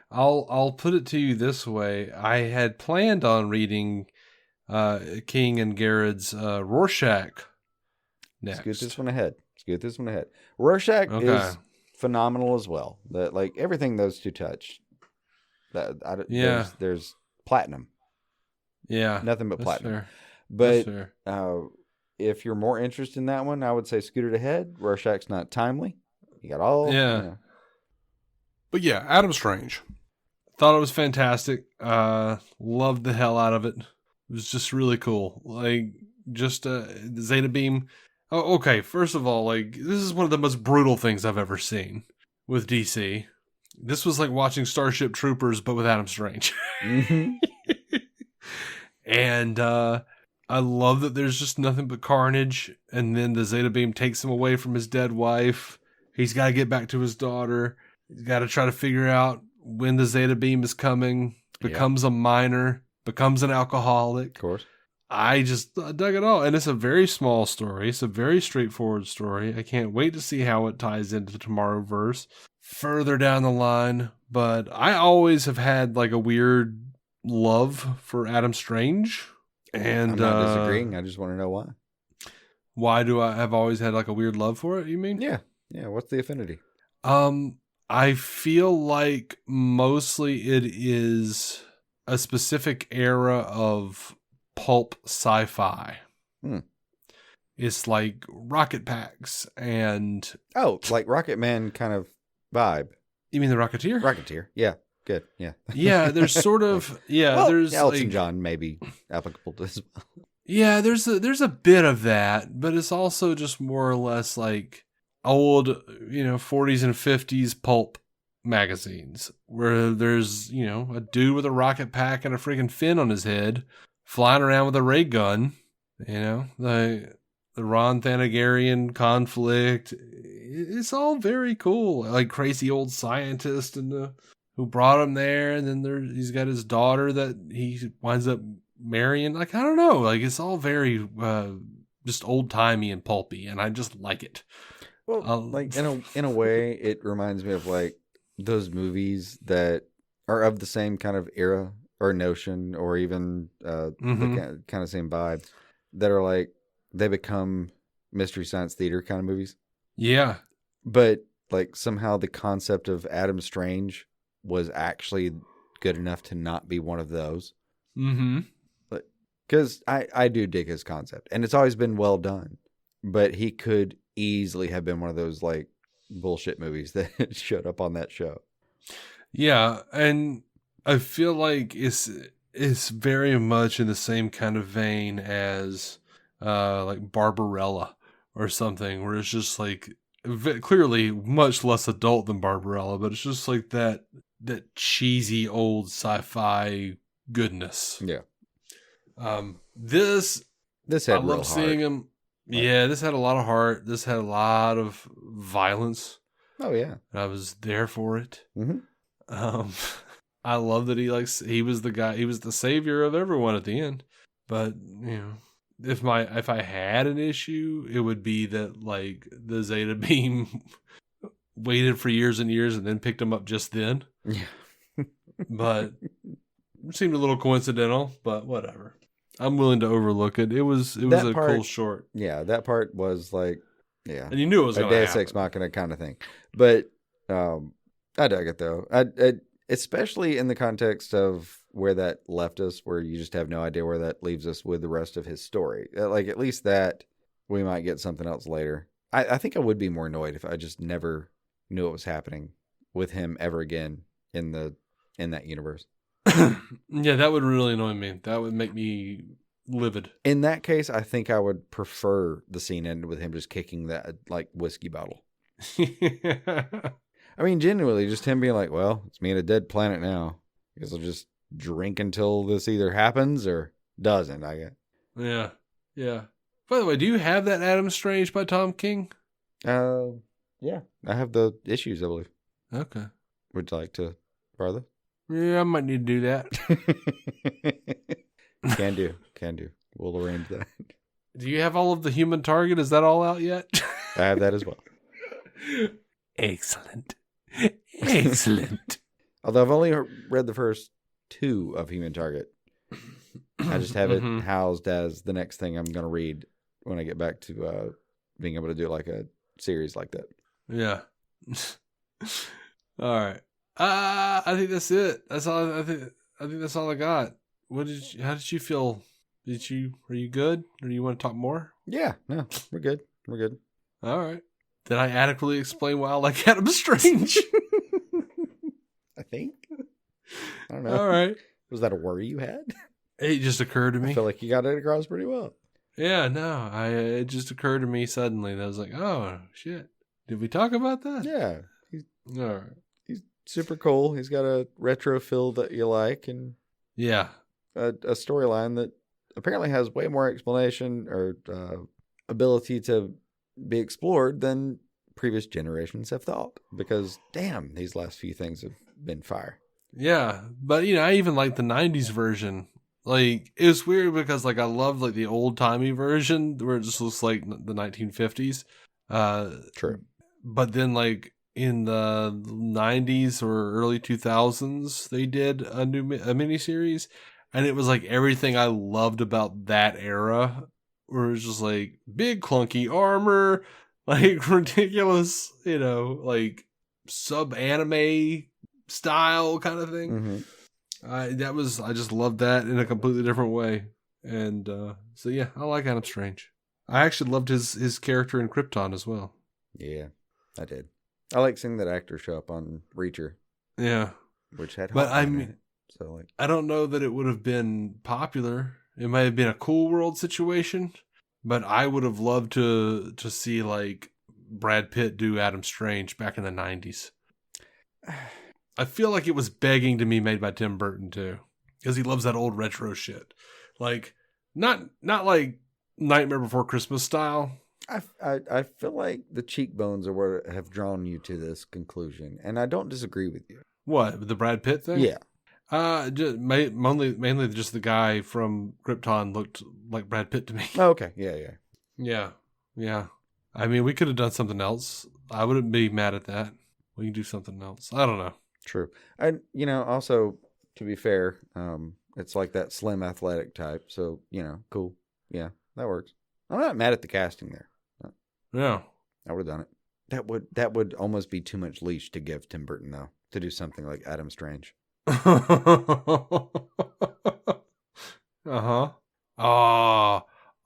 I'll put it to you this way. I had planned on reading King and Garrett's Rorschach next. Let's get this one ahead. Rorschach is phenomenal as well. Everything those two touch. There's platinum. Yeah. Nothing but platinum. Fair. But if you're more interested in that one, I would say scoot it ahead. Rorschach's not timely. You got all... Yeah. But yeah, Adam Strange. Thought it was fantastic. Loved the hell out of it. It was just really cool. The Zeta Beam. Oh, okay. First of all, this is one of the most brutal things I've ever seen with DC. This was like watching Starship Troopers, but with Adam Strange. Mm-hmm. And I love that there's just nothing but carnage. And then the Zeta Beam takes him away from his dead wife. He's got to get back to his daughter. He's got to try to figure out when the Zeta Beam is coming, becomes a miner, becomes an alcoholic. Of course. I just dug it all. And it's a very small story. It's a very straightforward story. I can't wait to see how it ties into the Tomorrowverse further down the line. But I always have had a weird love for Adam Strange. And I'm not disagreeing. I just want to know why. Why do I have always had a weird love for it, you mean? Yeah. Yeah. What's the affinity? I feel like mostly it is a specific era of pulp sci-fi. It's like rocket packs and... Oh, like Rocket Man kind of vibe. You mean the Rocketeer? Rocketeer, yeah. Good, yeah. Yeah, there's sort of... Yeah, there's Elton John may be applicable to this. Yeah, there's a bit of that, but it's also just more or less old, 40s and 50s pulp magazines where there's, a dude with a rocket pack and a freaking fin on his head flying around with a ray gun, the Ron Thanagarian conflict. It's all very cool. Crazy old scientist and who brought him there. And then he's got his daughter that he winds up marrying. I don't know. It's all very, just old timey and pulpy. And I just like it. Well, in a way, it reminds me of those movies that are of the same kind of era or notion, or even the kind of same vibe, that are they become Mystery Science Theater kind of movies. Yeah, but somehow the concept of Adam Strange was actually good enough to not be one of those. Mm-hmm. Because I do dig his concept, and it's always been well done. But he could easily have been one of those bullshit movies that showed up on that show. Yeah, and I feel like it's very much in the same kind of vein as Barbarella or something, where it's just clearly much less adult than Barbarella, but it's just that cheesy old sci-fi goodness. Yeah. This hit I love seeing him. Yeah, this had a lot of heart. This had a lot of violence. Oh yeah, I was there for it. Mm-hmm. I love that he was the guy. He was the savior of everyone at the end. But if I had an issue, it would be that like the Zeta beam waited for years and years and then picked him up just then. Yeah, but it seemed a little coincidental. But whatever. I'm willing to overlook it. It was a cool short. Yeah, that part was like, yeah, and you knew it was a Deus Ex Machina kind of thing. But I dug it though. I especially in the context of where that left us, where you just have no idea where that leaves us with the rest of his story. Like at least that we might get something else later. I think I would be more annoyed if I just never knew what was happening with him ever again in that universe. Yeah, that would really annoy me. That would make me livid. In that case, I think I would prefer the scene ended with him just kicking that like whiskey bottle. I mean, genuinely, just him being like, well, it's me and a dead planet now. I guess I'll just drink until this either happens or doesn't, I guess. Yeah. Yeah. By the way, do you have that Adam Strange by Tom King? Yeah. I have the issues, I believe. Okay. Would you like to borrow? Yeah, I might need to do that. Can do. We'll arrange that. Do you have all of the Human Target? Is that all out yet? I have that as well. Excellent. Although I've only read the first 2 of Human Target. I just have it housed as the next thing I'm going to read when I get back to being able to do like a series like that. Yeah. All right. I think that's it. That's all. I think that's all I got. How did you feel? Are you good? Or do you want to talk more? Yeah. No, we're good. All right. Did I adequately explain why I like Adam Strange? I think. I don't know. All right. Was that a worry you had? It just occurred to me. I feel like you got it across pretty well. Yeah, no. It just occurred to me suddenly. And I was like, oh, shit. Did we talk about that? Yeah. All right. He's super cool. He's got a retro feel that you like. And yeah, a storyline that apparently has way more explanation or ability to be explored than previous generations have thought. Because, damn, these last few things have been fire. Yeah, but I even like the 90s version. Like, it was weird because like I loved like the old-timey version where it just looks like the 1950s. True. But then like in the 90s or early 2000s, they did a miniseries, and it was like everything I loved about that era, where it was just like big clunky armor, like ridiculous, like sub-anime style kind of thing. Mm-hmm. I just loved that in a completely different way. And so yeah, I like Adam Strange. I actually loved his character in Krypton as well. Yeah, I did. I like seeing that actor show up on Reacher. Yeah. Which had but I mean, in it. So like, I don't know that it would have been popular. It might have been a Cool World situation, but I would have loved to see like Brad Pitt do Adam Strange back in the 90s. I feel like it was begging to be made by Tim Burton too, because he loves that old retro shit. Like not like Nightmare Before Christmas style. I feel like the cheekbones are what have drawn you to this conclusion, and I don't disagree with you. What, the Brad Pitt thing? Yeah. Just mainly just the guy from Krypton looked like Brad Pitt to me. Oh, okay. Yeah. I mean, we could have done something else. I wouldn't be mad at that. We can do something else. I don't know. True. And also to be fair, it's like that slim athletic type. So cool. Yeah, that works. I'm not mad at the casting there. Yeah, I would have done it. That would almost be too much leash to give Tim Burton though, to do something like Adam Strange. Uh-huh.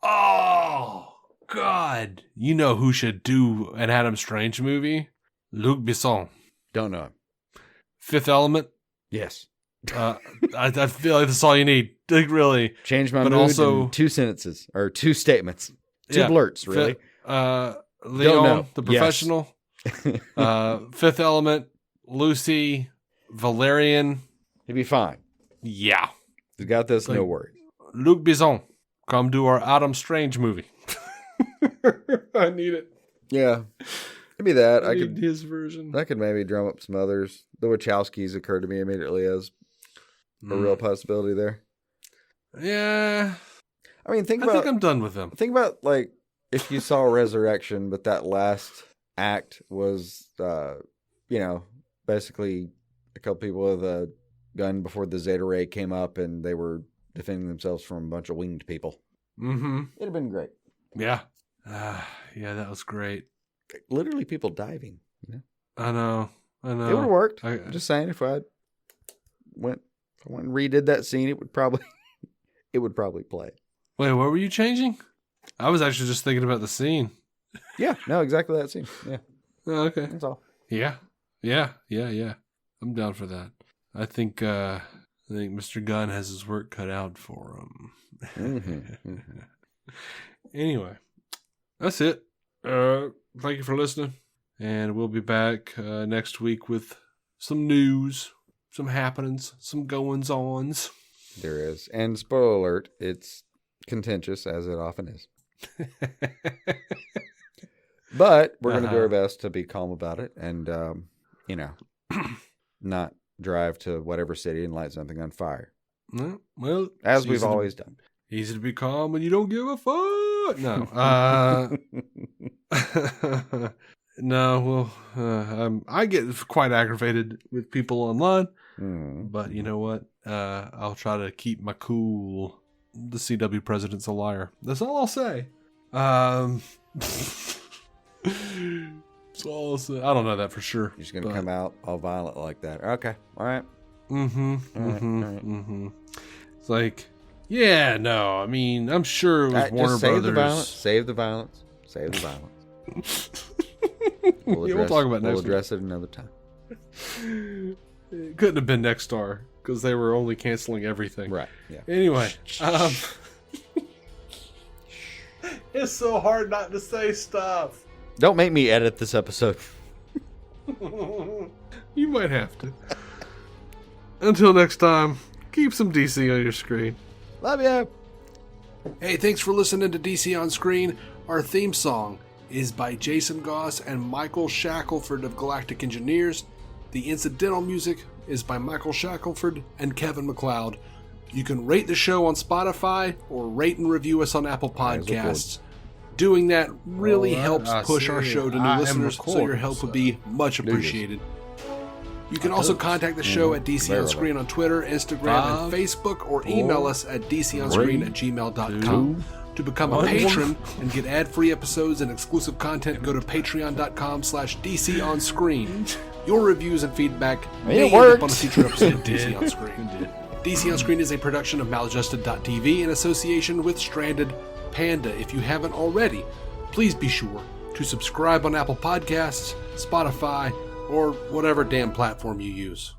Oh, God. You know who should do an Adam Strange movie? Luc Besson. Don't know him. Fifth Element? Yes. I feel like that's all you need. Like, really. Change my mood also, in 2 sentences, or 2 statements. 2 blurts, really. Leon, the Professional. Yes. Fifth Element, Lucy, Valerian. He'd be fine. Yeah. He's got this, no worries. Luc Besson, come do our Adam Strange movie. I need it. Yeah. Maybe that. I need his version. I could maybe drum up some others. The Wachowskis occurred to me immediately as a real possibility there. Yeah. I mean, I think I'm done with them. Think about, like, if you saw Resurrection, but that last act was, basically a couple people with a gun before the Zeta Ray came up and they were defending themselves from a bunch of winged people. Mm-hmm. It'd have been great. Yeah. Yeah, that was great. Literally people diving. You know? I know. It would have worked. I'm just saying, if I went and redid that scene, it would probably play. Wait, what were you changing? I was actually just thinking about the scene. Yeah, no, exactly that scene. Yeah. Oh, okay. That's all. Yeah. I'm down for that. I think Mr. Gunn has his work cut out for him. Mm-hmm. Anyway, that's it. Thank you for listening. And we'll be back next week with some news, some happenings, some goings-ons. There is. And spoiler alert, it's contentious, as it often is. But we're going to do our best to be calm about it and, not drive to whatever city and light something on fire. Well, as we've always done. Easy to be calm when you don't give a fuck. No. No, well, I get quite aggravated with people online. But you know what? I'll try to keep my cool. The CW president's a liar. That's all I'll say. That's all I'll say. I don't know that for sure. You're just going to come out all violent like that. Okay. All right. It's like, yeah, no. I mean, I'm sure it was Warner Brothers. Save the violence. We'll talk about next We'll address it another time. It couldn't have been Nexstar because they were only canceling everything. Right. Yeah. Anyway, it's so hard not to say stuff. Don't make me edit this episode. You might have to. Until next time, keep some DC on your screen. Love ya. Hey, thanks for listening to DC on Screen. Our theme song is by Jason Goss and Michael Shackelford of Galactic Engineers. The incidental music is by Michael Shackelford and Kevin MacLeod. You can rate the show on Spotify or rate and review us on Apple Podcasts. Doing that really helps push our show to new listeners, so your help would be much appreciated. You can also contact the show at DC On Screen on Twitter, Instagram, and Facebook, or email us at dconscreen@gmail.com. To become a patron and get ad-free episodes and exclusive content, go to patreon.com/DCOnScreen. Your reviews and feedback may end up on a future episode of DC On Screen. DC On Screen is a production of Maladjusted.tv in association with Stranded Panda. If you haven't already, please be sure to subscribe on Apple Podcasts, Spotify, or whatever damn platform you use.